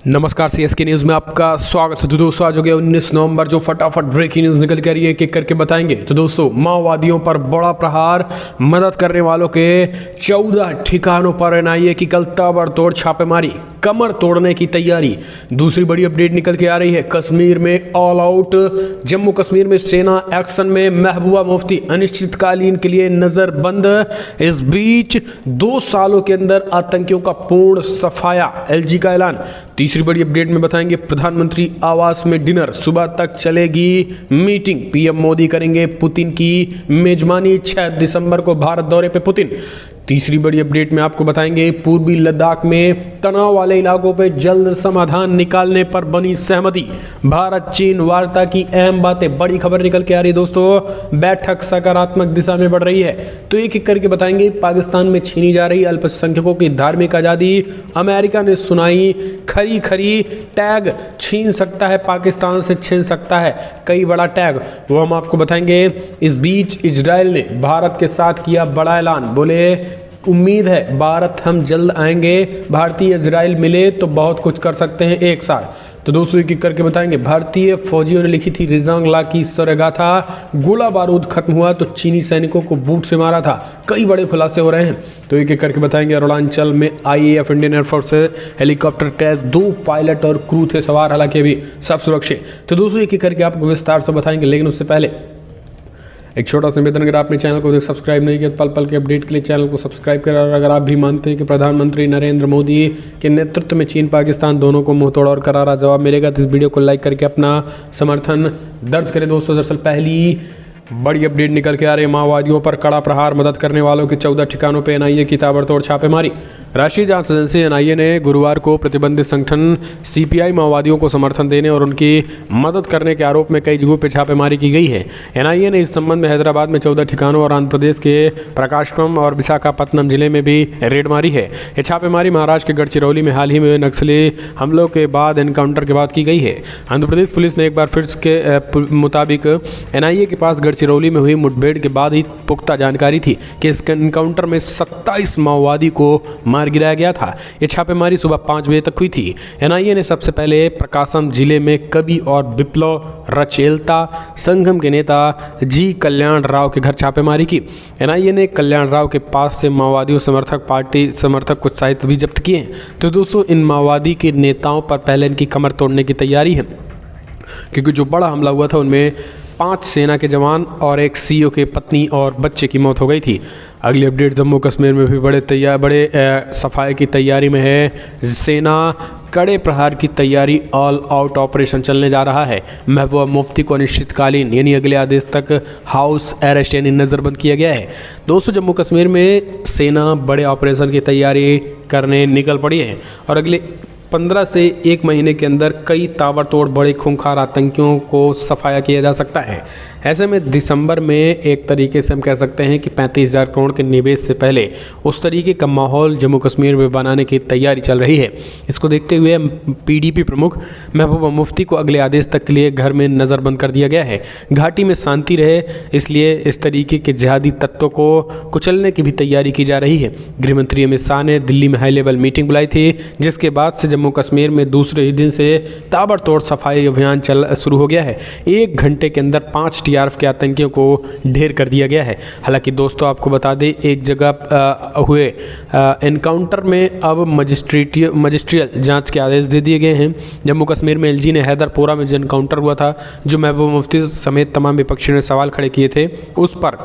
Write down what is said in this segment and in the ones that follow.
नमस्कार, CSK news में आपका स्वागत है। तो दोस्तों आज हो गया 19 नवंबर, जो फटाफट ब्रेकिंग न्यूज़ निकल कर एक एक करके बताएंगे। तो दोस्तों माओवादियों पर बड़ा प्रहार, मदद करने वालों के 14 ठिकानों पर एनआईए की कल ताबड़तोड़ छापेमारी, कमर तोड़ने की तैयारी। दूसरी बड़ी अपडेट निकल के आ रही है, कश्मीर में ऑल आउट, जम्मू कश्मीर में सेना एक्शन में, महबूबा मुफ्ती अनिश्चितकालीन के लिए नजरबंद। इस बीच 2 सालों के अंदर आतंकियों का पूर्ण सफाया, एलजी का ऐलान। तीसरी बड़ी अपडेट में बताएंगे, प्रधानमंत्री आवास में डिनर, सुबह तक चलेगी मीटिंग, पीएम मोदी करेंगे पुतिन की मेजबानी। 6 दिसंबर को भारत दौरे पे पुतिन। तीसरी बड़ी अपडेट में आपको बताएंगे, पूर्वी लद्दाख में तनाव वाले इलाकों पे जल्द समाधान निकालने पर बनी सहमति। भारत चीन वार्ता की अहम बातें, बड़ी खबर निकल के आ रही है दोस्तों, बैठक सकारात्मक दिशा में बढ़ रही है। तो एक एक करके बताएंगे, पाकिस्तान में छीनी जा रही अल्पसंख्यकों की धार्मिक आज़ादी, अमेरिका ने सुनाई खरी खरी टैग, छीन सकता है पाकिस्तान से, छीन सकता है कई बड़ा टैग, वो हम आपको बताएंगे। इस बीच इजराइल ने भारत के साथ किया बड़ा ऐलान, बोले उम्मीद है भारत हम जल्द आएंगे, भारतीय इजराइल मिले तो बहुत कुछ कर सकते हैं एक साथ। तो दोस्तों एक एक करके बताएंगे, भारतीय फौजियों ने लिखी थी रिजांग ला की स्वर्गाथा, गोला बारूद खत्म हुआ तो चीनी सैनिकों को बूट से मारा था, कई बड़े खुलासे हो रहे हैं। तो एक एक करके बताएंगे, अरुणाचल में आईएएफ इंडियन एयरफोर्स से हेलीकॉप्टर क्रैश, 2 पायलट और क्रू थे सवार, हालांकि अभी सब सुरक्षित। तो दोस्तों एक एक करके आपको विस्तार से बताएंगे, लेकिन उससे पहले एक छोटा सा निवेदन, अगर आपने चैनल को सब्सक्राइब नहीं किया तो पल पल के अपडेट के लिए चैनल को सब्सक्राइब करें। और अगर आप भी मानते हैं कि प्रधानमंत्री नरेंद्र मोदी के नेतृत्व में चीन पाकिस्तान दोनों को मुंहतोड़ और करारा जवाब मिलेगा, तो इस वीडियो को लाइक करके अपना समर्थन दर्ज करें। दोस्तों दरअसल पहली बड़ी अपडेट निकल के आ रही है, माओवादियों पर कड़ा प्रहार, मदद करने वालों के 14 ठिकानों पर एनआईए की ताबड़तोड़ छापेमारी। राष्ट्रीय जांच एजेंसी एनआईए ने गुरुवार को प्रतिबंधित संगठन सीपीआई माओवादियों को समर्थन देने और उनकी मदद करने के आरोप में कई जगहों पर छापेमारी की गई है। एनआईए ने इस संबंध में हैदराबाद में 14 ठिकानों और आंध्र प्रदेश के प्रकाशम और विशाखापत्तनम जिले में भी रेड मारी है। ये छापेमारी महाराष्ट्र के गढ़चिरौली में हाल ही में नक्सली हमलों के बाद, एनकाउंटर के बाद की गई है। आंध्र प्रदेश पुलिस ने एक बार फिर के मुताबिक एनआईए के पास गढ़चिरौली में हुई मुठभेड़ के बाद ही पुख्ता जानकारी थी कि इस एनकाउंटर में 27 माओवादी को मार गिराया गया था। यह छापेमारी सुबह 5 बजे तक हुई थी। एनआईए ने सबसे पहले प्रकाशम जिले में कवि और विप्लव रचेलता संगम के नेता जी कल्याण राव के घर छापेमारी की। एनआईए ने कल्याण राव के पास से माओवादियों समर्थक पार्टी समर्थक कुछ साहित्य भी जब्त किए हैं। तो दोस्तों इन माओवादी के नेताओं पर पहले इनकी कमर तोड़ने की तैयारी है, क्योंकि जो बड़ा हमला हुआ था उनमें 5 सेना के जवान और एक सीओ के पत्नी और बच्चे की मौत हो गई थी। अगली अपडेट, जम्मू कश्मीर में भी बड़े सफाई की तैयारी में है सेना, कड़े प्रहार की तैयारी, ऑल आउट ऑपरेशन चलने जा रहा है। महबूबा मुफ्ती को अनिश्चितकालीन यानी अगले आदेश तक हाउस अरेस्ट यानी नज़रबंद किया गया है। दोस्तों जम्मू कश्मीर में सेना बड़े ऑपरेशन की तैयारी करने निकल पड़ी है और अगले 15 से 1 महीने के अंदर कई ताबड़तोड़ बड़े खूंखार आतंकियों को सफाया किया जा सकता है। ऐसे में दिसंबर में एक तरीके से हम कह सकते हैं कि 35,000 करोड़ के निवेश से पहले उस तरीके का माहौल जम्मू कश्मीर में बनाने की तैयारी चल रही है। इसको देखते हुए पीडीपी प्रमुख महबूबा मुफ्ती को अगले आदेश तक के लिए घर में नज़रबंद कर दिया गया है। घाटी में शांति रहे, इसलिए इस तरीके के जिहादी तत्वों को कुचलने की भी तैयारी की जा रही है। गृहमंत्री अमित शाह ने दिल्ली में हाई लेवल मीटिंग बुलाई थी, जिसके बाद से जम्मू कश्मीर में दूसरे ही दिन से ताबड़तोड़ सफाई अभियान शुरू हो गया है। 1 घंटे के अंदर 5 टीआरएफ के आतंकियों को ढेर कर दिया गया है। हालांकि दोस्तों आपको बता दें, एक जगह हुए एनकाउंटर में अब मजिस्ट्रियल जांच के आदेश दे दिए गए हैं। जम्मू कश्मीर में एलजी ने हैदरपोरा में जो एनकाउंटर हुआ था, जो महबूबा मुफ्ती समेत तमाम विपक्षियों ने सवाल खड़े किए थे, उस पर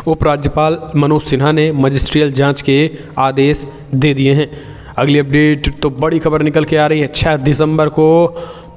उपराज्यपाल मनोज सिन्हा ने मजिस्ट्रियल जांच के आदेश दे दिए हैं। अगली अपडेट तो बड़ी खबर निकल के आ रही है, 6 दिसंबर को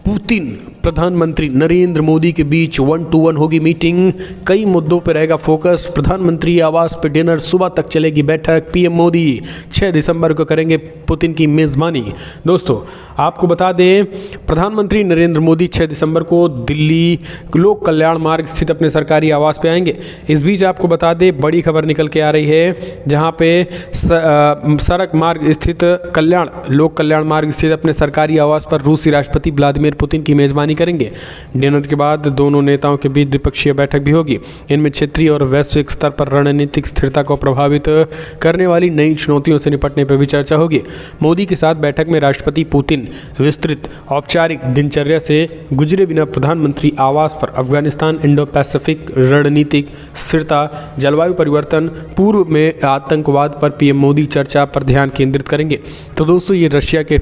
पुतिन प्रधानमंत्री नरेंद्र मोदी के बीच 1-to-1 होगी मीटिंग, कई मुद्दों पर रहेगा फोकस। प्रधानमंत्री आवास पर डिनर, सुबह तक चलेगी बैठक, पीएम मोदी 6 दिसंबर को करेंगे पुतिन की मेज़बानी। दोस्तों आपको बता दें, प्रधानमंत्री नरेंद्र मोदी 6 दिसंबर को दिल्ली लोक कल्याण मार्ग स्थित अपने सरकारी आवास पे आएंगे। इस बीच आपको बता दें, बड़ी खबर निकल के आ रही है, जहां पे सड़क मार्ग स्थित लोक कल्याण मार्ग स्थित अपने सरकारी आवास पर रूसी राष्ट्रपति व्लादिमीर पुतिन की मेज़बानी मेजबानी करेंगे। डिनर के बाद दोनों नेताओं के बीच द्विपक्षीय बैठक भी होगी। इनमें क्षेत्रीय और वैश्विक स्तर पर रणनीतिक स्थिरता को प्रभावित करने वाली नई चुनौतियों से निपटने पर भी चर्चा होगी। मोदी के साथ बैठक में राष्ट्रपति पुतिन विस्तृत औपचारिक दिनचर्या से गुजरे बिना प्रधानमंत्री आवास पर अफगानिस्तान, इंडो पैसिफिक रणनीतिक स्थिरता, जलवायु परिवर्तन, पूर्व में आतंकवाद पर पीएम मोदी चर्चा पर ध्यान केंद्रित करेंगे। तो दोस्तों, ये रशिया के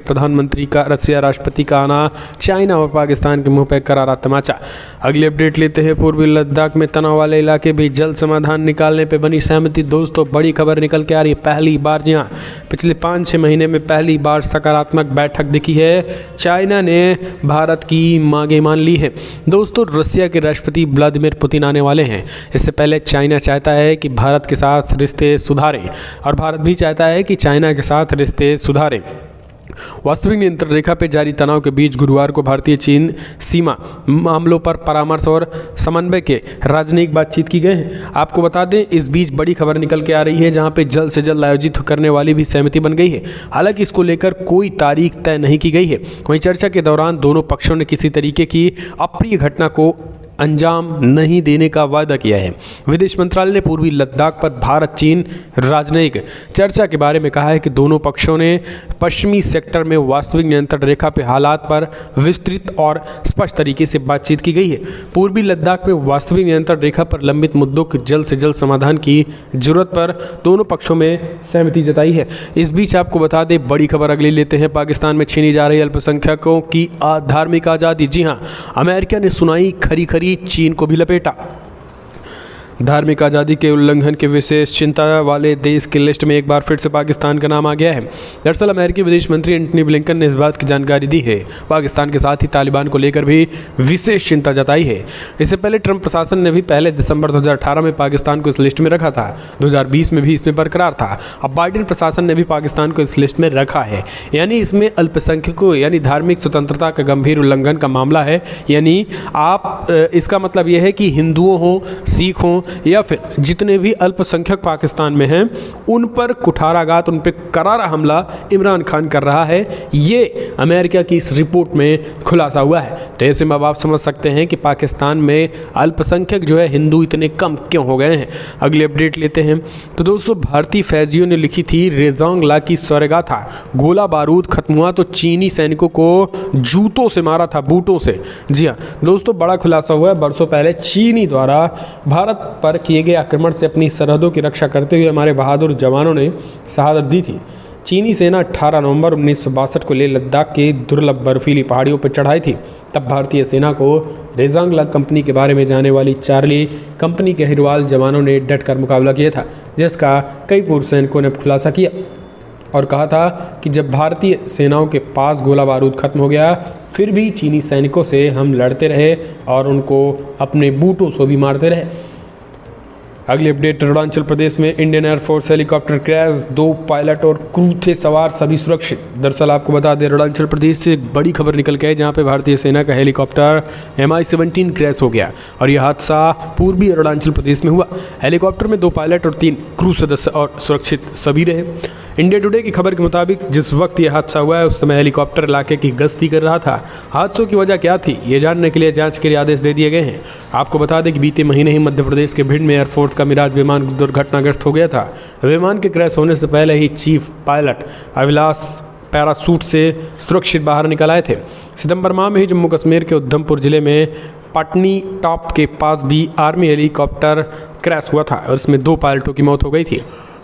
रशिया राष्ट्रपति का आना चाइना और पाकिस्तान के मुंह पर करारा तमाचा। अगली अपडेट लेते हैं। पूर्वी लद्दाख में तनाव वाले इलाके भी जल्द समाधान निकालने पर बनी सहमति। दोस्तों, बड़ी खबर निकल के आ रही है। पहली बार, जी हाँ, पिछले 5-6 महीने में पहली बार सकारात्मक बैठक दिखी है। चाइना ने भारत की मांगें मान ली है। दोस्तों, रशिया के राष्ट्रपति व्लादिमीर पुतिन आने वाले हैं। इससे पहले चाइना चाहता है कि भारत के साथ रिश्ते सुधारे और भारत भी चाहता है कि चाइना के साथ रिश्ते सुधारे। वास्तविक नियंत्रण रेखा पर जारी तनाव के बीच गुरुवार को भारतीय चीन सीमा मामलों पर परामर्श और समन्वय के राजनयिक बातचीत की गई है। आपको बता दें, इस बीच बड़ी खबर निकल के आ रही है, जहां पे जल्द से जल्द आयोजित करने वाली भी सहमति बन गई है। हालांकि इसको लेकर कोई तारीख तय नहीं की गई है। वहीं चर्चा के दौरान दोनों पक्षों ने किसी तरीके की अप्रिय घटना को अंजाम नहीं देने का वायदा किया है। विदेश मंत्रालय ने पूर्वी लद्दाख पर भारत चीन राजनयिक चर्चा के बारे में कहा है कि दोनों पक्षों ने पश्चिमी सेक्टर में वास्तविक नियंत्रण रेखा पर हालात पर विस्तृत और स्पष्ट तरीके से बातचीत की गई है। पूर्वी लद्दाख में वास्तविक नियंत्रण रेखा पर लंबित मुद्दों के जल्द से जल्द समाधान की जरूरत पर दोनों पक्षों में सहमति जताई है। इस बीच आपको बता दें, बड़ी खबर अगली लेते हैं। पाकिस्तान में छीनी जा रही अल्पसंख्यकों की धार्मिक आज़ादी। जी हाँ, अमेरिका ने सुनाई खरी खरी, चीन को भी लपेटा। धार्मिक आज़ादी के उल्लंघन के विशेष चिंता वाले देश की लिस्ट में एक बार फिर से पाकिस्तान का नाम आ गया है। दरअसल अमेरिकी विदेश मंत्री एंटनी ब्लिंकन ने इस बात की जानकारी दी है। पाकिस्तान के साथ ही तालिबान को लेकर भी विशेष चिंता जताई है। इससे पहले ट्रंप प्रशासन ने भी पहले दिसंबर 2018 में पाकिस्तान को इस लिस्ट में रखा था। 2020 में भी इसमें बरकरार था। अब बाइडेन प्रशासन ने भी पाकिस्तान को इस लिस्ट में रखा है। यानी इसमें अल्पसंख्यकों यानी धार्मिक स्वतंत्रता का गंभीर उल्लंघन का मामला है। यानी आप इसका मतलब यह है कि हिंदुओं हों, सिख हों या फिर जितने भी अल्पसंख्यक पाकिस्तान में हैं, उन पर कुठाराघात, उन पर करारा हमला इमरान खान कर रहा है। ये अमेरिका की इस रिपोर्ट में खुलासा हुआ है। तो ऐसे में अब आप समझ सकते हैं कि पाकिस्तान में अल्पसंख्यक जो है हिंदू इतने कम क्यों हो गए हैं। अगली अपडेट लेते हैं। तो दोस्तों, भारतीय फौजियों ने लिखी थी रेजोंग ला की स्वर्गाथा। गोला बारूद खत्म हुआ तो चीनी सैनिकों को जूतों से मारा था, बूटों से। जी हाँ दोस्तों, बड़ा खुलासा हुआ है। बरसों पहले चीनी द्वारा भारत पर किए गए आक्रमण से अपनी सरहदों की रक्षा करते हुए हमारे बहादुर जवानों ने शहादत दी थी। चीनी सेना 18 नवंबर 1962 को लेह लद्दाख के दुर्लभ बर्फीली पहाड़ियों पर चढ़ाई थी। तब भारतीय सेना को रेजांग कंपनी के बारे में जाने वाली चार्ली कंपनी के हिरवाल जवानों ने डटकर मुकाबला किया था, जिसका कई पूर्व सैनिकों ने खुलासा किया और कहा था कि जब भारतीय सेनाओं के पास गोला बारूद खत्म हो गया, फिर भी चीनी सैनिकों से हम लड़ते रहे और उनको अपने बूटों से भी मारते रहे। अगली अपडेट, अरुणाचल प्रदेश में Indian air force helicopter crash, 2 pilot और क्रू थे सवार, सभी सुरक्षित। दरअसल आपको बता दें, अरुणाचल प्रदेश से एक बड़ी खबर निकल के आई, जहां पे भारतीय सेना का हेलीकॉप्टर MI-17 क्रैश हो गया और यह हादसा पूर्वी अरुणाचल प्रदेश में हुआ। हेलीकॉप्टर में 2 पायलट और 3 क्रू सदस्य और सुरक्षित सभी रहे। इंडिया टुडे की खबर के मुताबिक जिस वक्त यह हादसा हुआ है, उस समय हेलीकॉप्टर इलाके की गश्ती कर रहा था। हादसों की वजह क्या थी, ये जानने के लिए जांच के लिए आदेश दे दिए गए हैं। आपको बता दें कि बीते महीने ही मध्य प्रदेश के भिंड में एयरफोर्स का मिराज विमान दुर्घटनाग्रस्त हो गया था। विमान के क्रैश होने से पहले ही चीफ पायलट अभिलाष पैरासूट से सुरक्षित बाहर निकल आए थे। सितंबर माह में ही जम्मू कश्मीर के उधमपुर जिले में पटनी टॉप के पास भी आर्मी हेलीकॉप्टर क्रैश हुआ था और इसमें 2 पायलटों की मौत हो गई थी।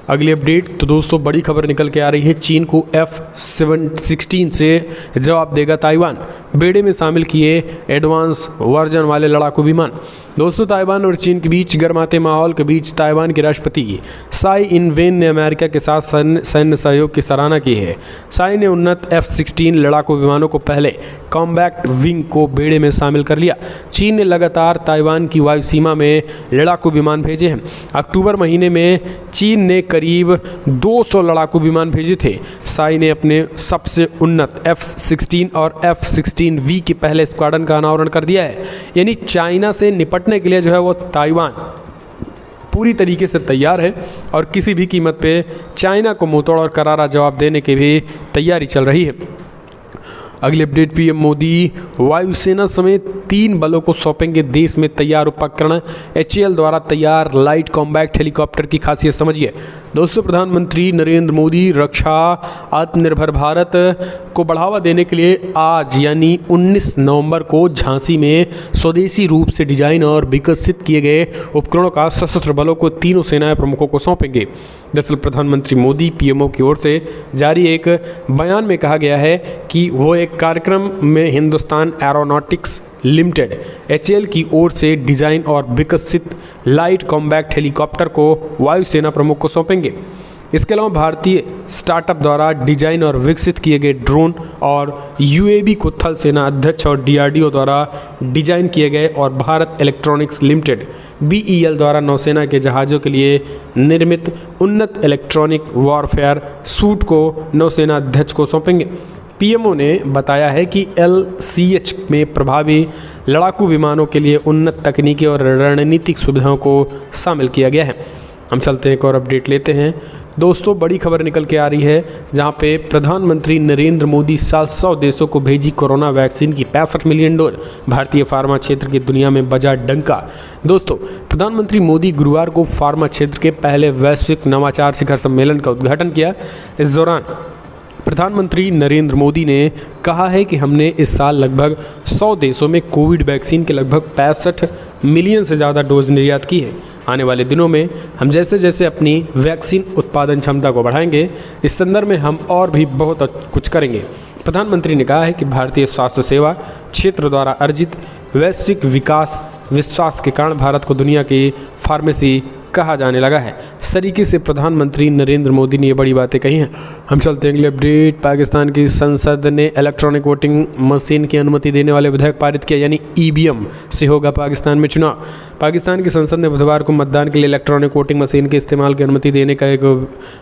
अगली अपडेट, तो दोस्तों बड़ी खबर निकल के आ रही है। चीन को F-16 से जवाब देगा ताइवान। बेड़े में शामिल किए एडवांस वर्जन वाले लड़ाकू विमान। दोस्तों, ताइवान और चीन के बीच गर्माते माहौल के बीच ताइवान के राष्ट्रपति साई इन-वेन ने अमेरिका के साथ सैन्य सहयोग की सराहना की है। साई ने उन्नत F-16 लड़ाकू विमानों को पहले कॉम्बैक्ट विंग को बेड़े में शामिल कर लिया। चीन ने लगातार ताइवान की वायु सीमा में लड़ाकू विमान भेजे हैं। अक्टूबर महीने में चीन ने करीब 200 लड़ाकू विमान भेजे थे। साई ने अपने सबसे उन्नत F-16 और F-16V के पहले स्क्वाड्रन का अनावरण कर दिया है। यानी चाइना से निपटने के लिए जो है वो ताइवान पूरी तरीके से तैयार है और किसी भी कीमत पे चाइना को मुंहतोड़ और करारा जवाब देने की भी तैयारी चल रही है। अगली अपडेट, पीएम मोदी वायुसेना समेत 3 बलों को सौंपेंगे देश में तैयार उपकरण। HAL द्वारा तैयार लाइट कॉम्बैक्ट हेलीकॉप्टर की खासियत समझिए। दोस्तों, प्रधानमंत्री नरेंद्र मोदी रक्षा आत्मनिर्भर भारत को बढ़ावा देने के लिए आज यानी 19 नवंबर को झांसी में स्वदेशी रूप से डिजाइन और विकसित किए गए उपकरणों का सशस्त्र बलों को तीनों सेना प्रमुखों को सौंपेंगे। दरअसल प्रधानमंत्री मोदी PMO की ओर से जारी एक बयान में कहा गया है कि वो एक कार्यक्रम में हिंदुस्तान एरोनॉटिक्स लिमिटेड HAL की ओर से डिज़ाइन और विकसित लाइट कॉम्बैक्ट हेलीकॉप्टर को वायुसेना प्रमुख को सौंपेंगे। इसके अलावा भारतीय स्टार्टअप द्वारा डिजाइन और विकसित किए गए ड्रोन और UAV को थल सेना अध्यक्ष और DRDO द्वारा डिजाइन किए गए और भारत इलेक्ट्रॉनिक्स लिमिटेड BEL द्वारा नौसेना के जहाज़ों के लिए निर्मित उन्नत इलेक्ट्रॉनिक वॉरफेयर सूट को नौसेना अध्यक्ष को सौंपेंगे। PMO ने बताया है कि LCH में प्रभावी लड़ाकू विमानों के लिए उन्नत तकनीकी और रणनीतिक सुविधाओं को शामिल किया गया है। हम चलते हैं एक और अपडेट लेते हैं। दोस्तों, बड़ी खबर निकल के आ रही है जहां पे प्रधानमंत्री नरेंद्र मोदी 100 देशों को भेजी कोरोना वैक्सीन की 65 मिलियन डोज। भारतीय फार्मा क्षेत्र की दुनिया में बजा डंका। दोस्तों, प्रधानमंत्री मोदी गुरुवार को फार्मा क्षेत्र के पहले वैश्विक नवाचार शिखर सम्मेलन का उद्घाटन किया। इस दौरान प्रधानमंत्री नरेंद्र मोदी ने कहा है कि हमने इस साल लगभग 100 देशों में कोविड वैक्सीन के लगभग 65 मिलियन से ज़्यादा डोज निर्यात की है। आने वाले दिनों में हम जैसे जैसे अपनी वैक्सीन उत्पादन क्षमता को बढ़ाएंगे, इस संदर्भ में हम और भी बहुत कुछ करेंगे। प्रधानमंत्री ने कहा है कि भारतीय स्वास्थ्य सेवा क्षेत्र द्वारा अर्जित वैश्विक विश्वास के कारण भारत को दुनिया की फार्मेसी कहा जाने लगा है। इस तरीके से प्रधानमंत्री नरेंद्र मोदी ने ये बड़ी बातें कही हैं। हम चलते हैं अगले अपडेट। पाकिस्तान की संसद ने इलेक्ट्रॉनिक वोटिंग मशीन की अनुमति देने वाले विधेयक पारित किया, यानी EVM से होगा पाकिस्तान में चुनाव। पाकिस्तान की संसद ने बुधवार को मतदान के लिए इलेक्ट्रॉनिक वोटिंग मशीन के इस्तेमाल की अनुमति देने का एक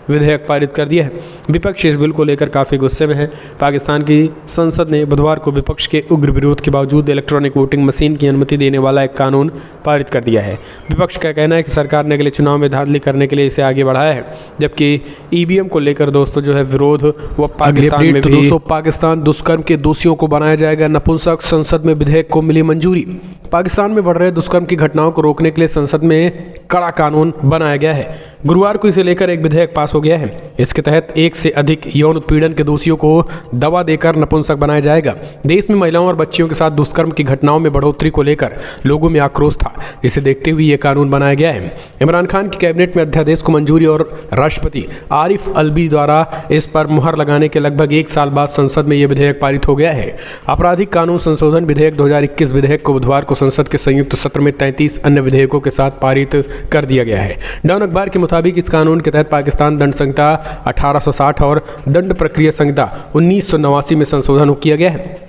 विधेयक पारित कर दिया है। विपक्ष इस बिल को लेकर काफ़ी गुस्से में है। पाकिस्तान की संसद ने बुधवार को विपक्ष के उग्र विरोध के बावजूद इलेक्ट्रॉनिक वोटिंग मशीन की अनुमति देने वाला एक कानून पारित कर दिया है। विपक्ष का कहना है कि सरकार ने अगले चुनाव में धांधली करने के लिए इसे आगे बढ़ाया है, जबकि EVM को लेकर दोस्तों जो है विरोध वो पाकिस्तान में भी। दोस्तों, पाकिस्तान दुष्कर्म के दोषियों को बनाया जाएगा नपुंसक। संसद में विधेयक को मिली मंजूरी। पाकिस्तान में बढ़ रहे दुष्कर्म की घटनाओं को रोकने के लिए संसद में कड़ा कानून बनाया गया है। गुरुवार को इसे लेकर एक विधेयक पास हो गया है। इसके तहत 1 से अधिक यौन उत्पीड़न के दोषियों को दवा देकर नपुंसक बनाया जाएगा। देश में महिलाओं और बच्चियों के साथ दुष्कर्म की घटनाओं में बढ़ोतरी को लेकर लोगों में आक्रोश था, जिसे देखते हुए ये कानून बनाया गया है। इमरान खान की कैबिनेट में अध्यादेश को मंजूरी और राष्ट्रपति आरिफ अलवी द्वारा इस पर मुहर लगाने के लगभग 1 साल बाद संसद में यह विधेयक पारित हो गया है। आपराधिक कानून संशोधन विधेयक 2021 विधेयक को बुधवार को संसद के संयुक्त सत्र में 33 अन्य विधेयकों के साथ पारित कर दिया गया है। डॉन अखबार के मुताबिक इस कानून के तहत पाकिस्तान दंड संहिता 1860 और दंड प्रक्रिया संहिता 1989 में संशोधन किया गया है।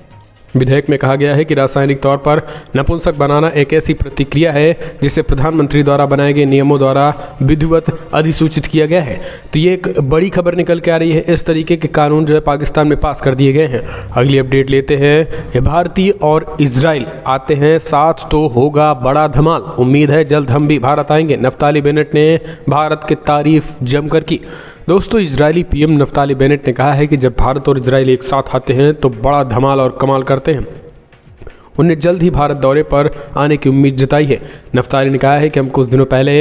विधेयक में कहा गया है कि रासायनिक तौर पर नपुंसक बनाना एक ऐसी प्रतिक्रिया है जिसे प्रधानमंत्री द्वारा बनाए गए नियमों द्वारा विधिवत अधिसूचित किया गया है। तो ये एक बड़ी खबर निकल के आ रही है। इस तरीके के कानून जो है पाकिस्तान में पास कर दिए गए हैं। अगली अपडेट लेते हैं। भारतीय और इजराइल आते हैं साथ तो होगा बड़ा धमाल, उम्मीद है जल्द हम भी भारत आएंगे। नफ्ताली बेनेट ने भारत की तारीफ जमकर की। दोस्तों, इजरायली PM नफ्ताली बेनेट ने कहा है कि जब भारत और इजराइल एक साथ आते हैं तो बड़ा धमाल और कमाल करते हैं। उनने जल्द ही भारत दौरे पर आने की उम्मीद जताई है। नफ्ताली ने कहा है कि हम कुछ दिनों पहले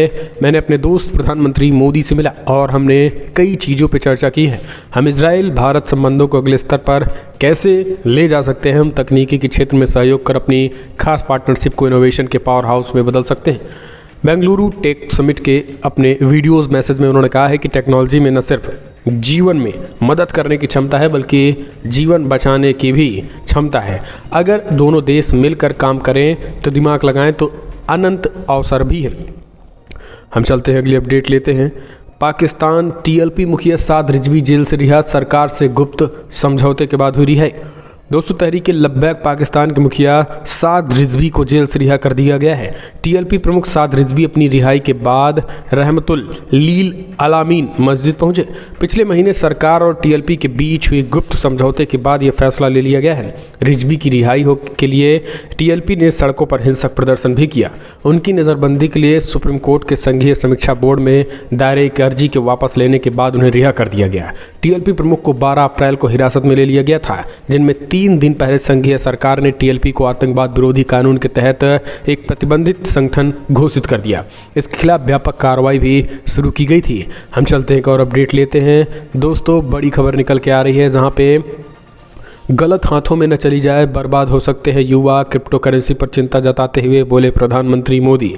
मैंने अपने दोस्त प्रधानमंत्री मोदी से मिला और हमने कई चीज़ों पर चर्चा की है। हम इजराइल भारत संबंधों को अगले स्तर पर कैसे ले जा सकते हैं। हम तकनीकी के क्षेत्र में सहयोग कर अपनी खास पार्टनरशिप को इनोवेशन के पावर हाउस में बदल सकते हैं। बेंगलुरु टेक समिट के अपने वीडियोस मैसेज में उन्होंने कहा है कि टेक्नोलॉजी में न सिर्फ जीवन में मदद करने की क्षमता है बल्कि जीवन बचाने की भी क्षमता है। अगर दोनों देश मिलकर काम करें तो दिमाग लगाएं तो अनंत अवसर भी है। हम चलते हैं अगली अपडेट लेते हैं। पाकिस्तान TLP मुखिया साद रिजवी जेल से रिहा, सरकार से गुप्त समझौते के बाद हुई रिहाई। दोस्तों, तहरीक लब्बैक पाकिस्तान के मुखिया साद रिजवी को जेल से रिहा कर दिया गया है। TLP प्रमुख साद रिजवी अपनी रिहाई के बाद रहमतुल लील अलामीन मस्जिद पहुंचे। पिछले महीने सरकार और TLP के बीच हुए गुप्त समझौते के बाद यह फैसला ले लिया गया है। रिजवी की रिहाई के लिए TLP ने सड़कों पर हिंसक प्रदर्शन भी किया। उनकी नज़रबंदी के लिए सुप्रीम कोर्ट के संघीय समीक्षा बोर्ड में दायर एक अर्जी के वापस लेने के बाद उन्हें रिहा कर दिया गया। TLP प्रमुख को 12 अप्रैल को हिरासत में ले लिया गया था, जिनमें 3 दिन पहले संघीय सरकार ने टीएलपी को आतंकवाद विरोधी कानून के तहत एक प्रतिबंधित संगठन घोषित कर दिया। इसके खिलाफ व्यापक कार्रवाई भी शुरू की गई थी। हम चलते हैं एक और अपडेट लेते हैं। दोस्तों, बड़ी खबर निकल के आ रही है, जहां पे गलत हाथों में न चली जाए, बर्बाद हो सकते हैं युवा। क्रिप्टो करेंसी पर चिंता जताते हुए बोले प्रधानमंत्री मोदी।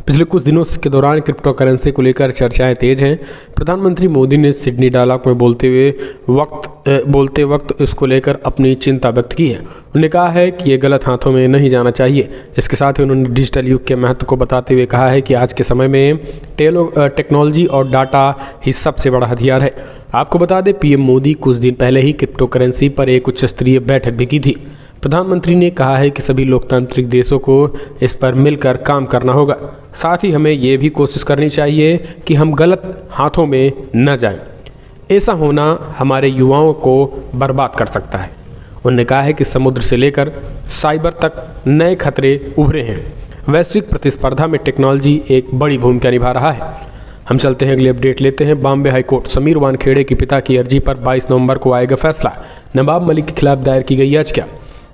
पिछले कुछ दिनों के दौरान क्रिप्टो करेंसी को लेकर चर्चाएं तेज हैं। प्रधानमंत्री मोदी ने सिडनी डायलॉग में बोलते वक्त इसको लेकर अपनी चिंता व्यक्त की है। उन्होंने कहा है कि ये गलत हाथों में नहीं जाना चाहिए। इसके साथ ही उन्होंने डिजिटल युग के महत्व को बताते हुए कहा है कि आज के समय में टेक्नोलॉजी और डाटा ही सबसे बड़ा हथियार है। आपको बता दें, पीएम मोदी कुछ दिन पहले ही क्रिप्टो करेंसी पर एक उच्च स्तरीय बैठक भी की थी। प्रधानमंत्री ने कहा है कि सभी लोकतांत्रिक देशों को इस पर मिलकर काम करना होगा। साथ ही हमें ये भी कोशिश करनी चाहिए कि हम गलत हाथों में न जाएं। ऐसा होना हमारे युवाओं को बर्बाद कर सकता है। उन्होंने कहा है कि समुद्र से लेकर साइबर तक नए खतरे उभरे हैं। वैश्विक प्रतिस्पर्धा में टेक्नोलॉजी एक बड़ी भूमिका निभा रहा है। हम चलते हैं, अगले अपडेट लेते हैं। बॉम्बे हाईकोर्ट, समीर वानखेड़े के पिता की अर्जी पर 22 नवंबर को आएगा फैसला। नवाब मलिक के खिलाफ दायर की गई याचिका।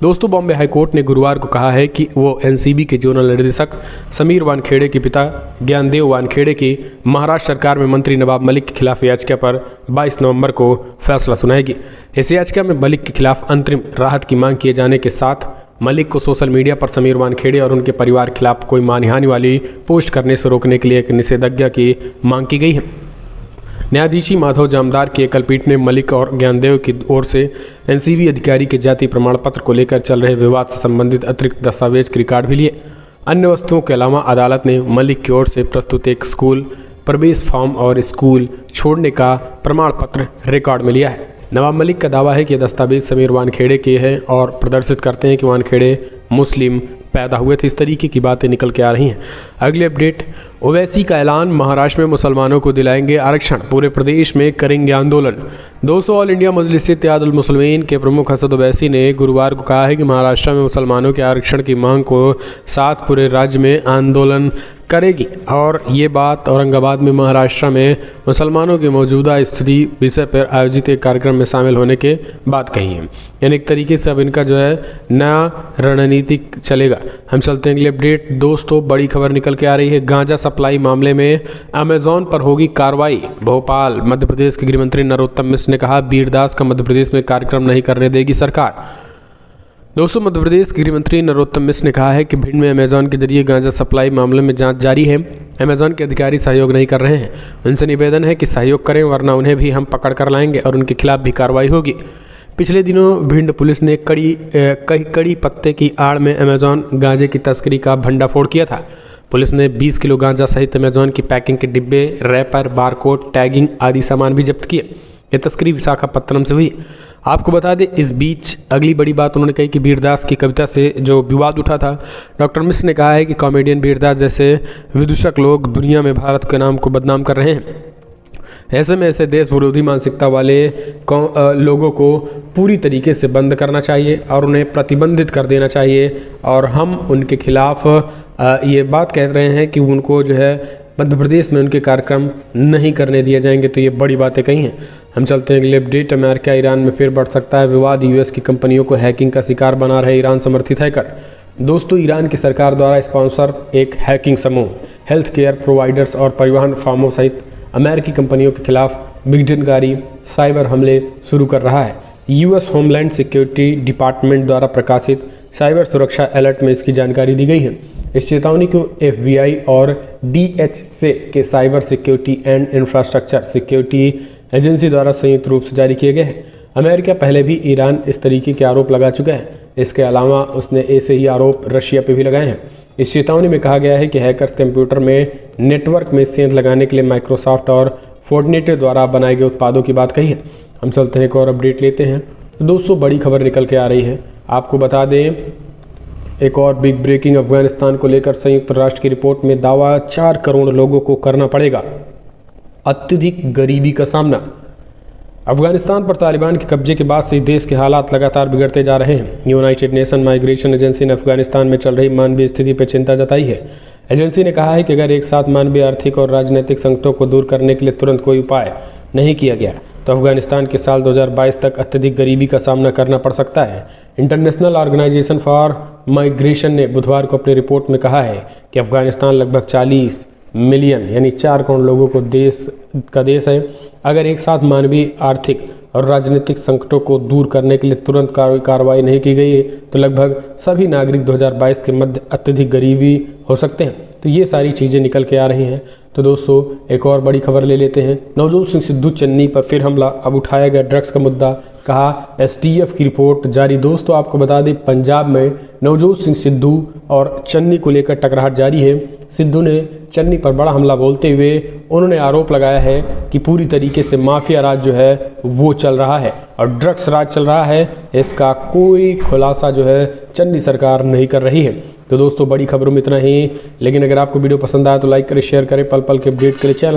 दोस्तों, बॉम्बे हाईकोर्ट ने गुरुवार को कहा है कि वो एनसीबी के जोनल निर्देशक समीर वानखेड़े के पिता ज्ञानदेव वानखेड़े की महाराष्ट्र सरकार में मंत्री नवाब मलिक के खिलाफ याचिका पर 22 नवंबर को फैसला सुनाएगी। इस याचिका में मलिक के खिलाफ अंतरिम राहत की मांग किए जाने के साथ मलिक को सोशल मीडिया पर समीर वानखेड़े और उनके परिवार के खिलाफ कोई मानहानि वाली पोस्ट करने से रोकने के लिए एक निषेधाज्ञा की मांग की गई है। न्यायाधीश माधव जामदार की एकल पीठ ने मलिक और ज्ञानदेव की ओर से एनसीबी अधिकारी के जाति प्रमाण पत्र को लेकर चल रहे विवाद से संबंधित अतिरिक्त दस्तावेज के रिकॉर्ड भी लिए। अन्य वस्तुओं के अलावा अदालत ने मलिक की ओर से प्रस्तुत एक स्कूल प्रवेश फॉर्म और स्कूल छोड़ने का प्रमाण पत्र रिकॉर्ड में लिया है। नवाब मलिक का दावा है कि ये दस्तावेज समीर वानखेड़े के हैं और प्रदर्शित करते हैं कि वानखेड़े मुस्लिम पैदा हुए थे। इस तरीके की बातें निकल के आ रही हैं। अगले अपडेट, ओवैसी का ऐलान, महाराष्ट्र में मुसलमानों को दिलाएंगे आरक्षण, पूरे प्रदेश में करेंगे आंदोलन। दोस्तों, ऑल इंडिया मजलिस इत्तेहादुल मुस्लिमीन के प्रमुख असद ओवैसी ने गुरुवार को कहा है कि महाराष्ट्र में मुसलमानों के आरक्षण की मांग को साथ पूरे राज्य में आंदोलन करेगी। और ये बात औरंगाबाद में महाराष्ट्र में मुसलमानों की मौजूदा स्थिति विषय पर आयोजित एक कार्यक्रम में शामिल होने के बाद कही है। यानी एक तरीके से अब इनका जो है नया रणनीतिक चलेगा। हम चलते हैं अगले अपडेट। दोस्तों, बड़ी खबर निकल के आ रही है, गांजा सप्लाई मामले में अमेजॉन पर होगी कार्रवाई। भोपाल, मध्य प्रदेश के गृह मंत्री नरोत्तम मिश्र ने कहा, बीरदास का मध्य प्रदेश में कार्यक्रम नहीं करने देगी सरकार। दोस्तों, मध्य प्रदेश के गृह मंत्री नरोत्तम मिश्र ने कहा है कि भिंड में अमेजॉन के जरिए गांजा सप्लाई मामले में जांच जारी है। अमेजॉन के अधिकारी सहयोग नहीं कर रहे हैं। उनसे निवेदन है कि सहयोग करें, वरना उन्हें भी हम पकड़ कर लाएंगे और उनके खिलाफ भी कार्रवाई होगी। पिछले दिनों भिंड पुलिस ने कड़ी पत्ते की आड़ में अमेजॉन गांजे की तस्करी का भंडाफोड़ किया था। पुलिस ने 20 किलो गांजा सहित अमेजॉन की पैकिंग के डिब्बे, रैपर, बारकोड, टैगिंग आदि सामान भी जब्त किए। यह तस्करी विशाखापत्तनम से हुई। आपको बता दें, इस बीच अगली बड़ी बात उन्होंने कही कि बीरदास की कविता से जो विवाद उठा था, डॉक्टर मिश्र ने कहा है कि कॉमेडियन बीरदास जैसे विदूषक लोग दुनिया में भारत के नाम को बदनाम कर रहे हैं। ऐसे में ऐसे देश विरोधी मानसिकता वाले लोगों को पूरी तरीके से बंद करना चाहिए और उन्हें प्रतिबंधित कर देना चाहिए। और हम उनके खिलाफ ये बात कह रहे हैं कि उनको जो है मध्य प्रदेश में उनके कार्यक्रम नहीं करने दिए जाएंगे। तो ये बड़ी बातें कही हैं। हम चलते हैं अगले अपडेट। अमेरिका ईरान में फिर बढ़ सकता है विवाद, यूएस की कंपनियों को हैकिंग का शिकार बना रहे ईरान समर्थित हैकर। दोस्तों, ईरान की सरकार द्वारा स्पॉन्सर एक हैकिंग समूह हेल्थ केयर प्रोवाइडर्स और परिवहन फर्मों सहित अमेरिकी कंपनियों के खिलाफ विघटनकारी साइबर हमले शुरू कर रहा है। यूएस होमलैंड सिक्योरिटी डिपार्टमेंट द्वारा प्रकाशित साइबर सुरक्षा अलर्ट में इसकी जानकारी दी गई है। इस चेतावनी को एफबीआई और डीएचसी के cyber security and infrastructure security agency द्वारा संयुक्त रूप से जारी किए गए हैं। अमेरिका पहले भी ईरान इस तरीके के आरोप लगा चुका है। इसके अलावा उसने ऐसे ही आरोप रशिया पे भी लगाए हैं। इस चेतावनी में कहा गया है कि हैकर्स कंप्यूटर में नेटवर्क में सेंध लगाने के लिए माइक्रोसॉफ्ट और फोर्टनेट द्वारा बनाए गए उत्पादों की बात कही है। हम चलते हैं एक और अपडेट लेते हैं। दोस्तों, बड़ी खबर निकल के आ रही है। आपको बता दें, एक और बिग ब्रेकिंग, अफगानिस्तान को लेकर संयुक्त राष्ट्र की रिपोर्ट में दावा, 4 करोड़ लोगों को करना पड़ेगा अत्यधिक गरीबी का सामना। अफगानिस्तान पर तालिबान के कब्जे के बाद से देश के हालात लगातार बिगड़ते जा रहे हैं। यूनाइटेड नेशन माइग्रेशन एजेंसी ने अफगानिस्तान में चल रही मानवीय स्थिति पर चिंता जताई है। एजेंसी ने कहा है कि अगर एक साथ मानवीय, आर्थिक और राजनीतिक संकटों को दूर करने के लिए तुरंत कोई उपाय नहीं किया गया तो अफगानिस्तान के साल 2022 तक अत्यधिक गरीबी का सामना करना पड़ सकता है। इंटरनेशनल ऑर्गेनाइजेशन फॉर माइग्रेशन ने बुधवार को अपनी रिपोर्ट में कहा है कि अफगानिस्तान लगभग 40 मिलियन यानी 4 करोड़ लोगों को देश है। अगर एक साथ मानवीय, आर्थिक और राजनीतिक संकटों को दूर करने के लिए तुरंत कार्रवाई नहीं की गई है तो लगभग सभी नागरिक 2022 के मध्य अत्यधिक गरीबी हो सकते हैं। तो ये सारी चीज़ें निकल के आ रही हैं। तो दोस्तों एक और बड़ी खबर ले लेते हैं। नवजोत सिंह सिद्धू चन्नी पर फिर हमला, अब उठाया गया ड्रग्स का मुद्दा, कहा एसटीएफ की रिपोर्ट जारी। दोस्तों आपको बता दें पंजाब में नवजोत सिंह सिद्धू और चन्नी को लेकर टकराहट जारी है। सिद्धू ने चन्नी पर बड़ा हमला बोलते हुए उन्होंने आरोप लगाया है कि पूरी तरीके से माफिया राज जो है वो चल रहा है और ड्रग्स राज चल रहा है। इसका कोई खुलासा जो है चन्नी सरकार नहीं कर रही है। तो दोस्तों बड़ी खबरों में इतना ही, लेकिन अगर आपको वीडियो पसंद आया तो लाइक करें, शेयर करें। पल पल के अपडेट के लिए चैनल